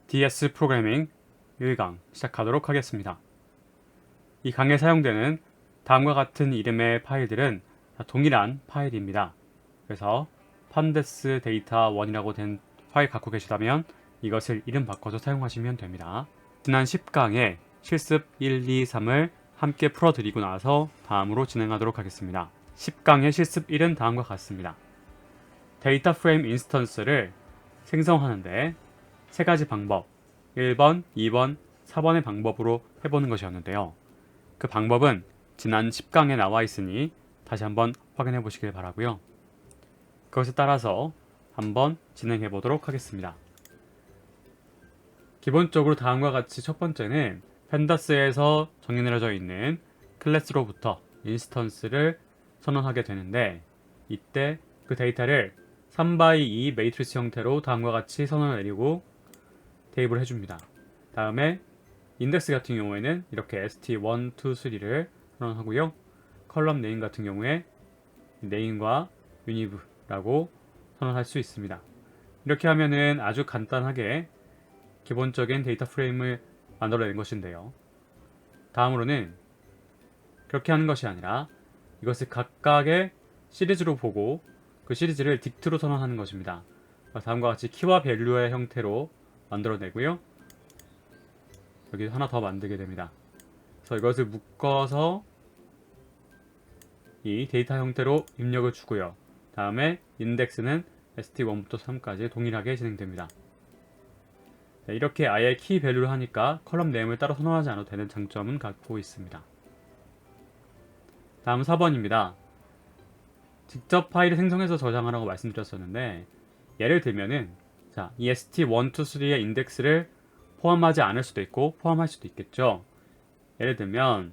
DS 프로그래밍 1강 시작하도록 하겠습니다. 이 강에 사용되는 다음과 같은 이름의 파일들은 다 동일한 파일입니다. 그래서 pandas 데이터 1이라고 된 파일 갖고 계시다면 이것을 이름 바꿔서 사용하시면 됩니다. 지난 10강에 실습 1, 2, 3을 함께 풀어드리고 나서 다음으로 진행하도록 하겠습니다. 10강의 실습 1은 다음과 같습니다. 데이터 프레임 인스턴스를 생성하는데 세 가지 방법, 1번, 2번, 4번의 방법으로 해보는 것이었는데요. 그 방법은 지난 10강에 나와 있으니 다시 한번 확인해 보시길 바라고요. 그것에 따라서 한번 진행해 보도록 하겠습니다. 기본적으로 다음과 같이 첫 번째는 펜다스에서 정의 내려져 있는 클래스로부터 인스턴스를 선언하게 되는데, 이때 그 데이터를 3x2 매트리스 형태로 다음과 같이 선언을 내리고 대입을 해줍니다. 다음에 인덱스 같은 경우에는 이렇게 st1, 2, 3를 선언하고요. 컬럼 네임 같은 경우에 네임과 유니브라고 선언할 수 있습니다. 이렇게 하면은 아주 간단하게 기본적인 데이터 프레임을 만들어내는 것인데요. 다음으로는 그렇게 하는 것이 아니라 이것을 각각의 시리즈로 보고 그 시리즈를 딕트로 선언하는 것입니다. 다음과 같이 키와 밸류의 형태로 만들어내고요. 여기 하나 더 만들게 됩니다. 그래서 이것을 묶어서 이 데이터 형태로 입력을 주고요. 다음에 인덱스는 st1부터 3까지 동일하게 진행됩니다. 네, 이렇게 아예 키 밸류를 하니까 컬럼 네임을 따로 선언하지 않아도 되는 장점은 갖고 있습니다. 다음 4번입니다. 직접 파일을 생성해서 저장하라고 말씀드렸었는데, 예를 들면은 이 st1, 2, 3의 인덱스를 포함하지 않을 수도 있고 포함할 수도 있겠죠. 예를 들면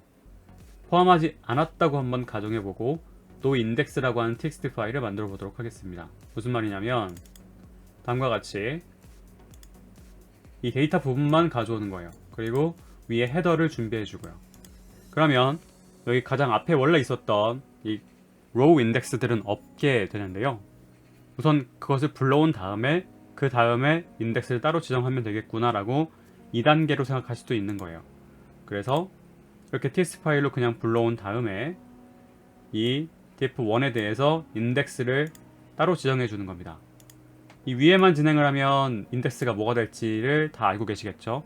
포함하지 않았다고 한번 가정해보고 noindex라고 하는 txt 파일을 만들어 보도록 하겠습니다. 무슨 말이냐면 다음과 같이 이 데이터 부분만 가져오는 거예요. 그리고 위에 헤더를 준비해 주고요. 그러면 여기 가장 앞에 원래 있었던 이 row 인덱스들은 없게 되는데요. 우선 그것을 불러온 다음에 그 다음에 인덱스를 따로 지정하면 되겠구나 라고 2단계로 생각할 수도 있는 거예요. 그래서 이렇게 txt 파일로 그냥 불러온 다음에 이 df1에 대해서 인덱스를 따로 지정해 주는 겁니다. 이 위에만 진행을 하면 인덱스가 뭐가 될지를 다 알고 계시겠죠.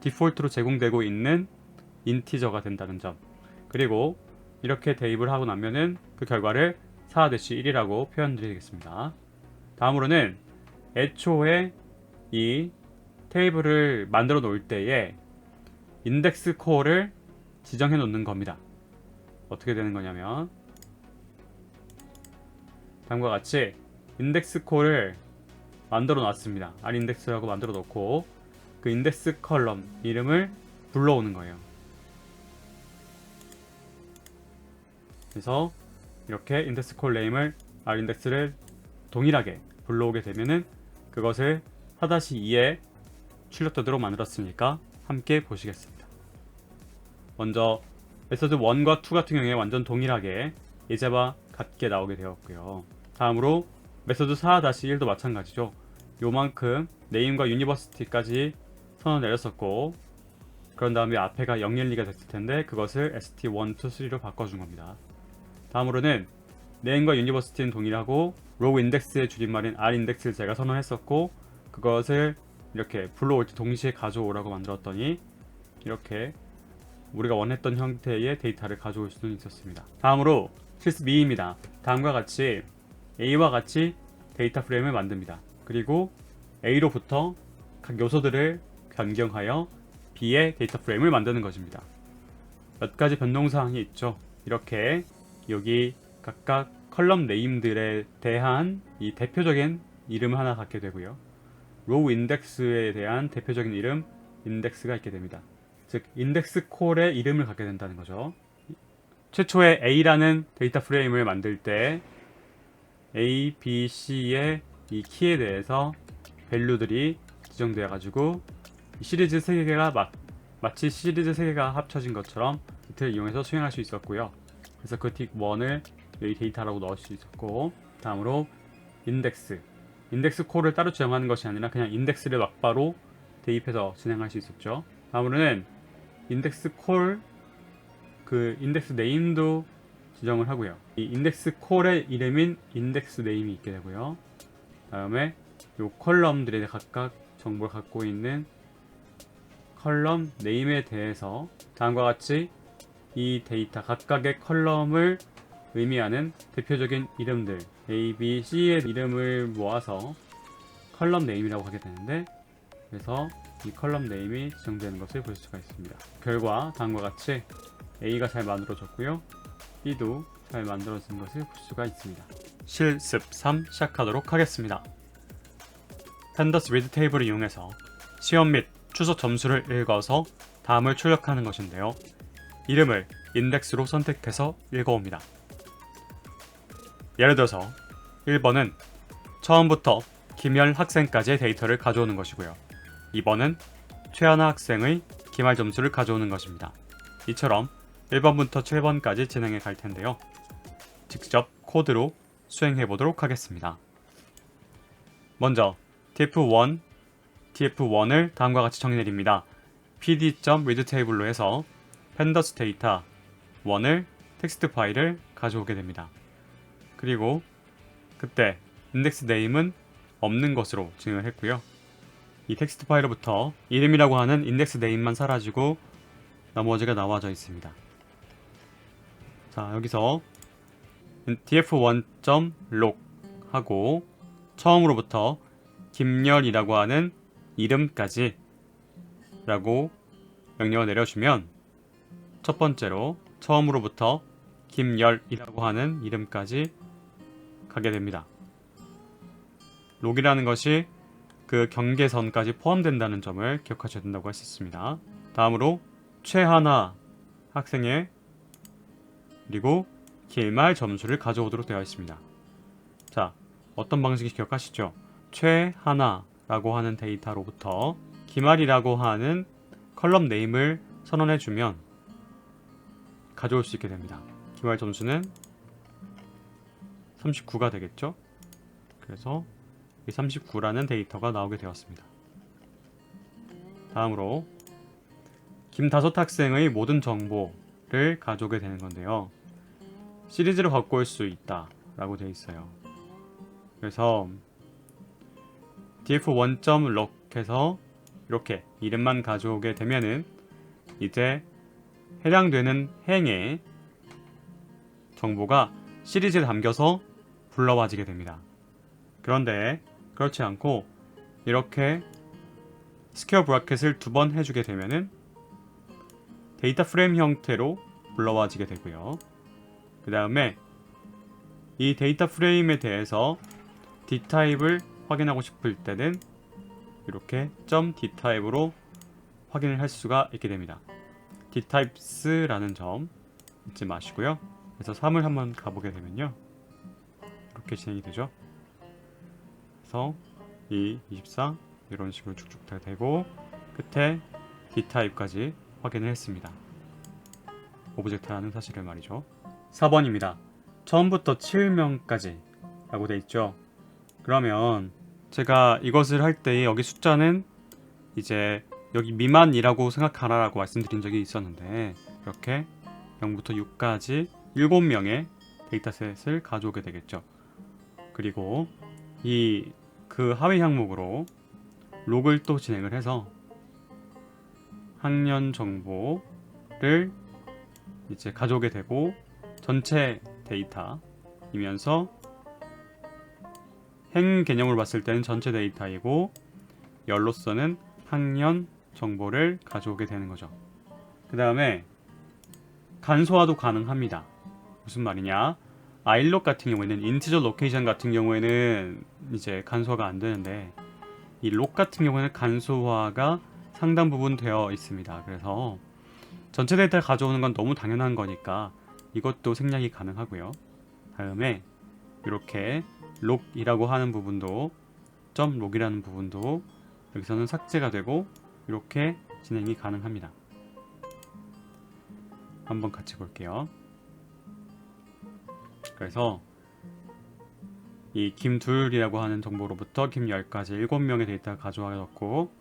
디폴트로 제공되고 있는 인티저가 된다는 점, 그리고 이렇게 대입을 하고 나면은 그 결과를 4-1이라고 표현드리겠습니다. 다음으로는 애초에 이 테이블을 만들어 놓을 때에 인덱스 코어를 지정해 놓는 겁니다. 어떻게 되는 거냐면 다음과 같이 인덱스 코어를 만들어 놨습니다. rindex라고 만들어 놓고 그 인덱스 컬럼 이름을 불러오는 거예요. 그래서 이렇게 인덱스 콜 네임을 rindex를 동일하게 불러오게 되면은 그것을 4-2에 출력되도록 만들었으니까 함께 보시겠습니다. 먼저 메서드 1과 2 같은 경우에 완전 동일하게 예제와 같게 나오게 되었고요. 다음으로 메서드 4-1도 마찬가지죠. 요만큼 네임과 유니버시티까지 선언을 내렸었고, 그런 다음에 앞에가 012가 됐을 텐데 그것을 st1, 2, 3로 바꿔준 겁니다. 다음으로는 네임과 유니버시티는 동일하고 row 인덱스의 줄임말인 rindex를 제가 선언했었고, 그것을 이렇게 불러올 때 동시에 가져오라고 만들었더니 이렇게 우리가 원했던 형태의 데이터를 가져올 수는 있었습니다. 다음으로 실습 2입니다. 다음과 같이 A와 같이 데이터 프레임을 만듭니다. 그리고 A로부터 각 요소들을 변경하여 B의 데이터 프레임을 만드는 것입니다. 몇 가지 변동사항이 있죠. 이렇게 여기 각각 컬럼 네임들에 대한 이 대표적인 이름을 하나 갖게 되고요. 로우 인덱스에 대한 대표적인 이름 인덱스가 있게 됩니다. 즉 인덱스 콜의 이름을 갖게 된다는 거죠. 최초에 A라는 데이터 프레임을 만들 때 A, B, C의 이 키에 대해서 밸류들이 지정되어 가지고 시리즈 3개가 마치 시리즈 3개가 합쳐진 것처럼 이틀을 이용해서 수행할 수 있었고요. 그래서 그 틱1을 여기 데이터라고 넣을 수 있었고, 다음으로 인덱스 콜을 따로 지정하는 것이 아니라 그냥 인덱스를 막바로 대입해서 진행할 수 있었죠. 다음으로는 인덱스 콜, 그 인덱스 네임도 지정을 하고요. 이 인덱스 콜의 이름인 인덱스 네임이 있게 되고요. 다음에 이 컬럼들에 각각 정보를 갖고 있는 컬럼 네임에 대해서 다음과 같이 이 데이터 각각의 컬럼을 의미하는 대표적인 이름들 A, B, C의 이름을 모아서 컬럼 네임이라고 하게 되는데, 그래서 이 컬럼 네임이 지정되는 것을 볼 수가 있습니다. 결과 다음과 같이 A가 잘 만들어졌고요, B도 잘 만들어진 것을 볼 수가 있습니다. 실습 3 시작하도록 하겠습니다. 펜더스 리드 테이블을 이용해서 시험 및 추석 점수를 읽어서 다음을 출력하는 것인데요. 이름을 인덱스로 선택해서 읽어옵니다. 예를 들어서 1번은 처음부터 김열 학생까지의 데이터를 가져오는 것이고요. 2번은 최하나 학생의 기말 점수를 가져오는 것입니다. 이처럼 1번부터 7번까지 진행해 갈 텐데요. 직접 코드로 수행해 보도록 하겠습니다. 먼저 tf1을 다음과 같이 정의내립니다. pd.readtable로 해서 pandas data 1을 텍스트 파일을 가져오게 됩니다. 그리고 그때 index name은 없는 것으로 진행을 했고요. 이 텍스트 파일로부터 이름이라고 하는 index name만 사라지고 나머지가 나와져 있습니다. 자, 여기서 df1.log 하고 처음으로부터 김열이라고 하는 이름까지 라고 명령을 내려주면 첫 번째로 처음으로부터 김열이라고 하는 이름까지 가게 됩니다. 록이라는 것이 그 경계선까지 포함된다는 점을 기억하셔야 된다고 했었습니다. 다음으로 최하나 학생의 그리고 길말 점수를 가져오도록 되어 있습니다. 자, 어떤 방식인지 기억하시죠? 최하나라고 하는 데이터로부터 기말이라고 하는 컬럼 네임을 선언해주면 가져올 수 있게 됩니다. 기말 점수는 39가 되겠죠? 그래서 이 39라는 데이터가 나오게 되었습니다. 다음으로 김다섯 학생의 모든 정보를 가져오게 되는 건데요. 시리즈로 갖고 올 수 있다 라고 되어 있어요. 그래서 df1.log 해서 이렇게 이름만 가져오게 되면은 이제 해당되는 행의 정보가 시리즈에 담겨서 불러와지게 됩니다. 그런데 그렇지 않고 이렇게 스퀘어 브래켓을 2번 해주게 되면은 데이터 프레임 형태로 불러와지게 되고요. 그 다음에 이 데이터 프레임에 대해서 d타입을 확인하고 싶을 때는 이렇게 .d타입으로 확인을 할 수가 있게 됩니다. dtypes라는 점 잊지 마시고요. 그래서 3을 한번 가보게 되면요, 이렇게 진행이 되죠. 그래서 24 이런 식으로 쭉쭉 다 되고 끝에 d타입까지 확인을 했습니다. 오브젝트라는 사실을 말이죠. 4번입니다. 처음부터 7명까지 라고 되어 있죠. 그러면 제가 이것을 할 때 여기 숫자는 이제 여기 미만이라고 생각하라고 말씀드린 적이 있었는데, 이렇게 0부터 6까지 7명의 데이터셋을 가져오게 되겠죠. 그리고 그 하위 항목으로 록을 또 진행을 해서 학년 정보를 이제 가져오게 되고, 전체 데이터이면서 행 개념으로 봤을 때는 전체 데이터이고 열로서는 학년 정보를 가져오게 되는 거죠. 그 다음에 간소화도 가능합니다. 무슨 말이냐? iLog 같은 경우에는 인티저 로케이션 같은 경우에는 이제 간소화가 안 되는데, 이 log 같은 경우에는 간소화가 상당 부분 되어 있습니다. 그래서 전체 데이터를 가져오는 건 너무 당연한 거니까 이것도 생략이 가능하고요. 다음에 이렇게 log이라고 하는 부분도 .log이라는 부분도 여기서는 삭제가 되고 이렇게 진행이 가능합니다. 한번 같이 볼게요. 그래서 이 김둘이라고 하는 정보로부터 김열까지 7명의 데이터가 가져와졌고,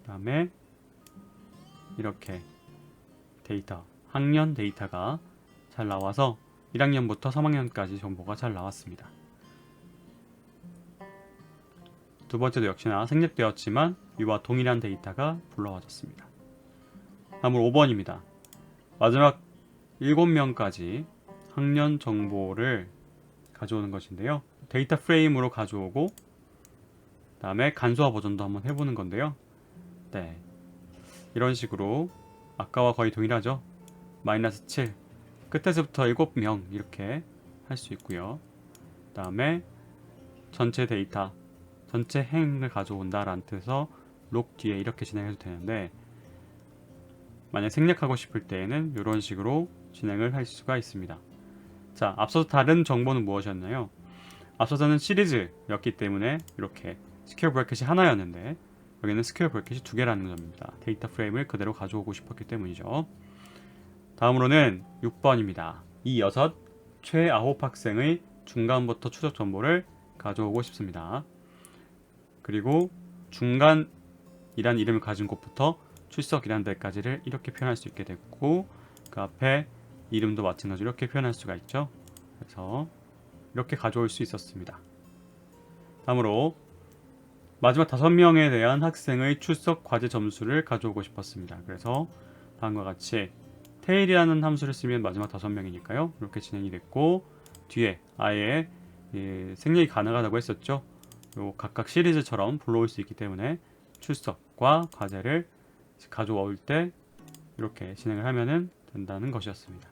다음에 이렇게 데이터, 학년 데이터가 잘 나와서 1학년부터 3학년까지 정보가 잘 나왔습니다. 두 번째도 역시나 생략되었지만 위와 동일한 데이터가 불러와졌습니다. 다음으로 5번입니다. 마지막 7명까지 학년 정보를 가져오는 것인데요. 데이터 프레임으로 가져오고 다음에 간소화 버전도 한번 해보는 건데요. 네, 이런 식으로 아까와 거의 동일하죠. 마이너스 7 끝에서부터 7명 이렇게 할 수 있고요. 다음에 전체 데이터 전체 행을 가져온다 라는 뜻에서 록 뒤에 이렇게 진행해도 되는데, 만약 생략하고 싶을 때에는 이런 식으로 진행을 할 수가 있습니다. 자, 앞서서 다른 정보는 무엇이었나요? 앞서서는 시리즈였기 때문에 이렇게 스퀘어 브래켓이 하나였는데 여기는 스퀘어 브래켓이 두 개라는 점입니다. 데이터 프레임을 그대로 가져오고 싶었기 때문이죠. 다음으로는 6번입니다. 이 6, 최 9 학생의 중간부터 추적 정보를 가져오고 싶습니다. 그리고 중간이란 이름을 가진 곳부터 출석이란 데까지를 이렇게 표현할 수 있게 됐고, 그 앞에 이름도 마찬가지로 이렇게 표현할 수가 있죠. 그래서 이렇게 가져올 수 있었습니다. 다음으로 마지막 5명에 대한 학생의 출석 과제 점수를 가져오고 싶었습니다. 그래서 다음과 같이 테일이라는 함수를 쓰면 마지막 5명이니까요. 이렇게 진행이 됐고, 뒤에 아예 생략이 가능하다고 했었죠. 요 각각 시리즈처럼 불러올 수 있기 때문에 출석과 과제를 가져올 때 이렇게 진행을 하면 된다는 것이었습니다.